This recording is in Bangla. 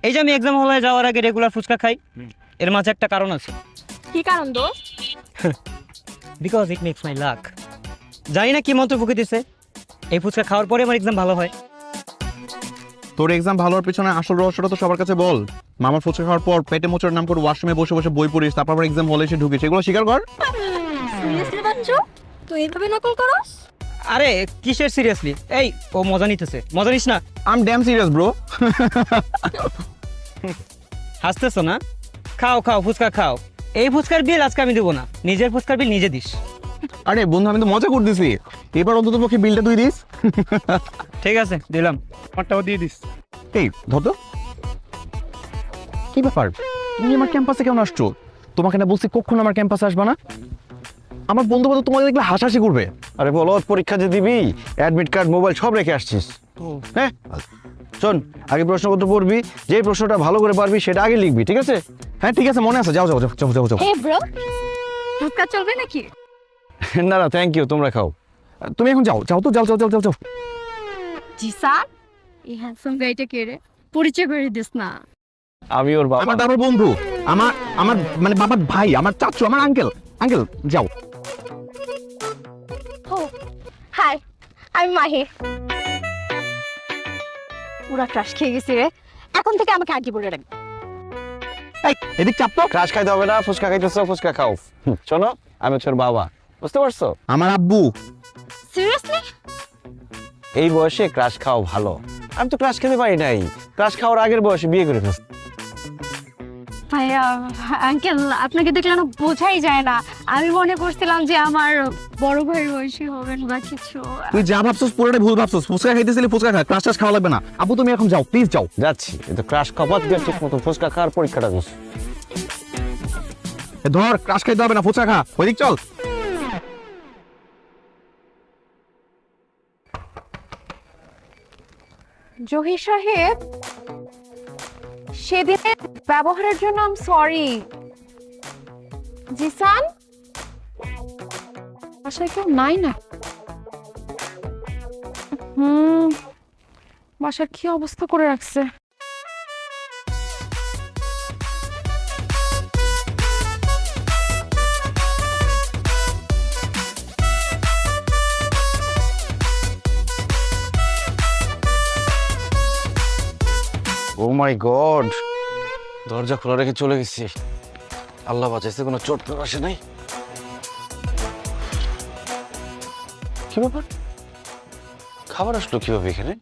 এই যে আমি এক্সাম হলে যাওয়ার আগে রেগুলার ফুচকা খাই, এর মাঝে একটা কারণ আছে। কি কারণ দোস্ত? Because it makes my luck. জানি না কি মন্ত্র ফুঁকে দিছে, এই ফুচকা খাওয়ার পরে আমার এক্সাম ভালো হয়। তোর এক্সাম ভালো হওয়ার পিছনে আসল রহস্যটা তো সবার কাছে বল। মামার ফুচকা খাওয়ার পর পেটে মোচড় নাম করে ওয়াশরুমে বসে বসে বই পড়িস, তারপর এক্সাম হলে এসে ঢুকিস, এগুলো স্বীকার কর। সিরিয়াসলি বাঞ্চু, তুই এইভাবে নকল করস? আরে কিসের সিরিয়াসলি? এই ও মজা নিতেছে, মজা নিস না। I am damn serious bro. হাসতেছো না? খাও খাও ফুচকা খাও। এই ফুচকার বিল আজকে আমি দেবো না, নিজের ফুচকার বিল নিজে দিস। আরে বন্ধু, আমি তো মজা করতেছি, এবার অন্তত পক্ষে বিলটা তুই দিস। ঠিক আছে দিলাম। আমারটাও দিয়ে দিস। এই ধর তো, কি ব্যাপার, তুমি আমার ক্যাম্পাসে কেমন আসছো? তোমাকে না বলছি কখনো আমার ক্যাম্পাসে আসবা না। আমার বন্ধু বান্ধব তোমাদের দেখলে হাসাহাসি করবে। আরে বলো, পরীক্ষা যে দিবি, অ্যাডমিট কার্ড মোবাইল সব রেখে আসছিস। হ্যাঁ শোন, আগে প্রশ্নপত্র পড়বি, যে প্রশ্নটা ভালো করে পারবি সেটা আগে লিখবি, ঠিক আছে? হ্যাঁ ঠিক আছে, মনে আছে, যাও যাও যাও যাও যাও যাও। হে ব্রো, ফুচকা চলবে নাকি? না না থ্যাংক ইউ, তোমরা খাও। তুমি এখন যাও, যাও তো, যাও যাও যাও যাও যাও। জিসান, এই হ্যান্ডসাম গাইটা কে রে? পরিচয় করে দিস না। আমি ওর বাবা। আমার বাবার বন্ধু, আমার আমার মানে বাবার ভাই, আমার চাচু, আমার আঙ্কেল। আঙ্কেল যাও। ও হাই, আমি মাহি। পুরা ক্রাশ খেয়ে গেছি রে, এখন থেকে আমাকে আগে বলে রাখবি। এই এদিক চাপ তো। ক্রাশ খাইতে হবে না, ফুচকা খাইতেছো, ফুচকা খাও। শোনো, আমি হচ্ছে ওর বাবা, বুঝতে পারছো? আমার আব্বু। সিরিয়াসলি? এই বয়সে ক্রাশ খাওয়া ভালো। আমি তো ক্রাশ খেতে পারি নাই, ক্রাশ খাওয়ার আগের বয়সে বিয়ে করে ফেলছি। ভাইয়া আঙ্কেল, আপনাকে দেখলে না বোঝাই যায় না। আমি মনে করছিলাম যে আমার বড় ভাইয়ের বয়সী হবেন বা কিছু। তুই যা ভাবছস পুরোটাই ভুল ভাবছস। ফুচকা খাইতেছিলি, ফুচকা খা, ক্লাস টাস খাওয়া লাগবে না। আব্বু তুমি এখন যাও, প্লিজ যাও। যাচ্ছি, কিন্তু ক্রাশ খাওয়া দিয়ে ঠিক মতো ফুচকা খাওয়ার পরীক্ষাটা দিস। এ ধর, ক্লাস খাইতে হবে না, ফুচকা খা, ওইদিক চল। জহির সাহেব, সেদিনের ব্যবহারের জন্য আম সরি। জিসান, বাসায় কেউ নাই না? বাসার কি অবস্থা করে রাখছে। ও মাই গড, দরজা খোলা রেখে চলে গেছি। আল্লাহ বাঁচাইছে, কোনো চোট তো আসে নাই। কি ব্যাপার, খাবার আসলো কিভাবে এখানে?